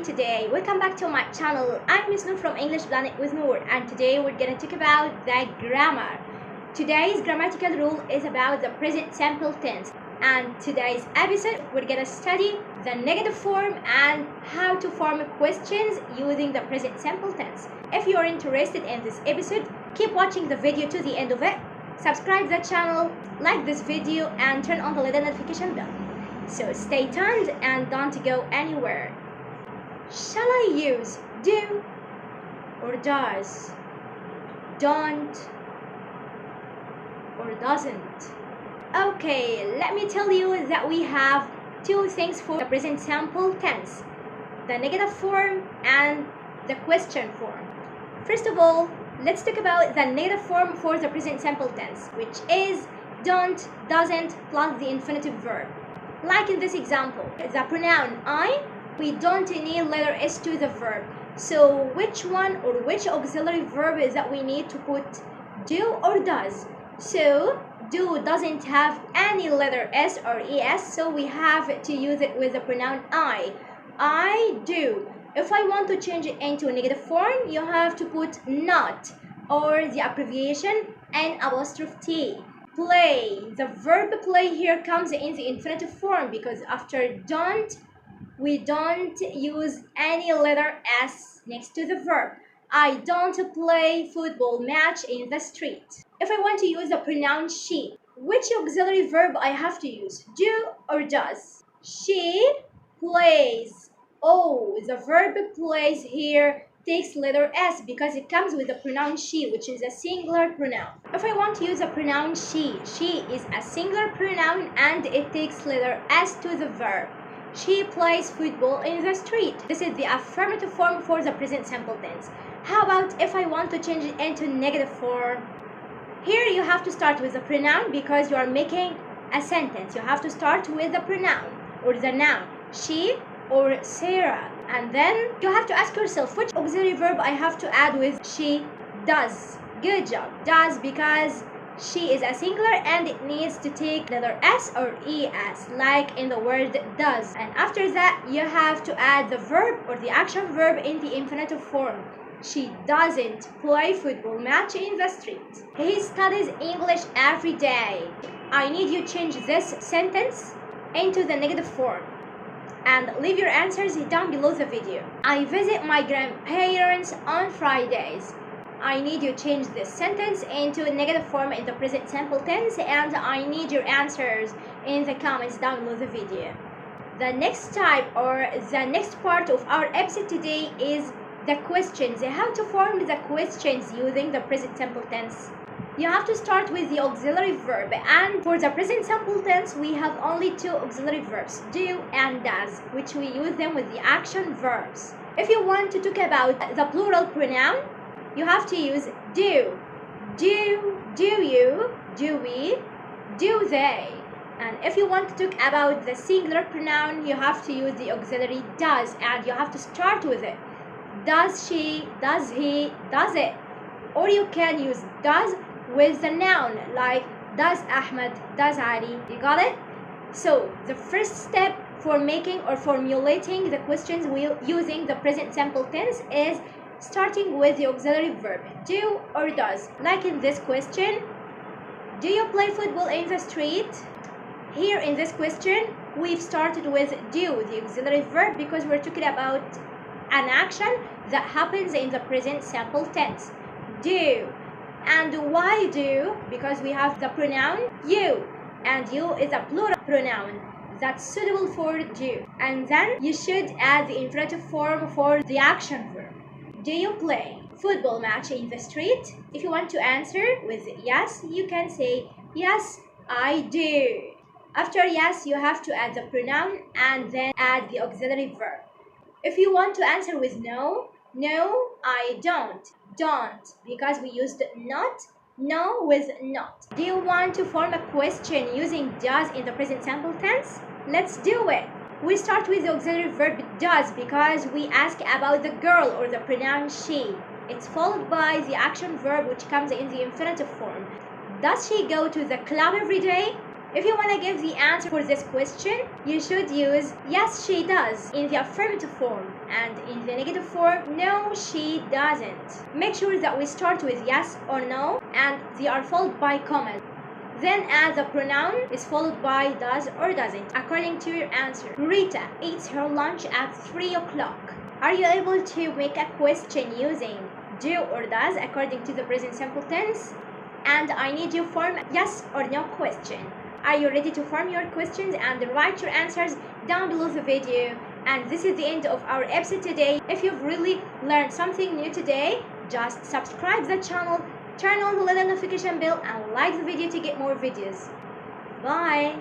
today? Welcome back to my channel. I'm Miss Nour from English Planet with Nour, and today we're gonna talk about the grammar. Today's grammatical rule is about the present simple tense, and today's episode we're gonna study the negative form and how to form questions using the present simple tense. If you are interested in this episode, keep watching the video to the end of it. Subscribe the channel, like this video, and turn on the little notification bell. So stay tuned and don't go anywhere. Shall I use do or does, don't or doesn't? Okay, let me tell you that we have two things for the present simple tense: the negative form and the question form. First of all, let's talk about the negative form for the present simple tense, which is don't, doesn't plus the infinitive verb. Like in this example, the pronoun I, we don't need letter S to the verb. So which one or which auxiliary verb is that we need to put, do or does? So do doesn't have any letter S or ES, so we have to use it with the pronoun I. I do. If I want to change it into a negative form, you have to put not or the abbreviation N''T. Play. The verb play here comes in the infinitive form because after don't, we don't use any letter S next to the verb. I don't play football match in the street. If I want to use the pronoun she, which auxiliary verb I have to use? Do or does? She plays. Oh, the verb plays here takes letter S because it comes with the pronoun she, which is a singular pronoun. If I want to use the pronoun she is a singular pronoun and it takes letter S to the verb. She plays football in the street. This is the affirmative form for the present simple tense. How about if I want to change it into negative form? Here you have to start with the pronoun because you are making a sentence. You have to start with the pronoun or the noun, she or Sarah. And then you have to ask yourself which auxiliary verb I have to add with she. Does. Good job. Does, because she is a singular and it needs to take letter S or ES, like in the word does. And after that, you have to add the verb or the action verb in the infinitive form. She doesn't play football match in the street. He studies English every day. I need you to change this sentence into the negative form. And leave your answers down below the video. I visit my grandparents on Fridays. I need you to change this sentence into a negative form in the present simple tense, and I need your answers in the comments down below the video. The next type or the next part of our episode today is the questions. How to form the questions using the present simple tense. You have to start with the auxiliary verb, and for the present simple tense we have only two auxiliary verbs, do and does, which we use them with the action verbs. If you want to talk about the plural pronoun, you have to use do. Do you, do we, do they. And if you want to talk about the singular pronoun, you have to use the auxiliary does, and you have to start with it. Does she, does he, does it. Or you can use does with the noun, like does Ahmed, does Ali. You got it? So the first step for making or formulating the questions using the present simple tense is starting with the auxiliary verb, do or does. Like in this question, do you play football in the street? Here in this question, we've started with do, the auxiliary verb, because we're talking about an action that happens in the present simple tense. Do. And why do? Because we have the pronoun you, and you is a plural pronoun that's suitable for do. And then you should add the infinitive form for the action verb. Do you play football match in the street? If you want to answer with yes, you can say yes, I do. After yes, you have to add the pronoun and then add the auxiliary verb. If you want to answer with no, no, I don't. Don't, because we used not, no with not. Do you want to form a question using does in the present simple tense? Let's do it. We start with the auxiliary verb does because we ask about the girl or the pronoun she. It's followed by the action verb which comes in the infinitive form. Does she go to the club every day? If you want to give the answer for this question, you should use yes, she does in the affirmative form. And in the negative form, no, she doesn't. Make sure that we start with yes or no, and they are followed by commas. Then add the pronoun is followed by does or doesn't, according to your answer. Rita eats her lunch at 3 o'clock. Are you able to make a question using do or does according to the present simple tense? And I need you to form yes or no question. Are you ready to form your questions and write your answers down below the video? And this is the end of our episode today. If you've really learned something new today, just subscribe the channel, turn on the little notification bell, and like the video to get more videos. Bye!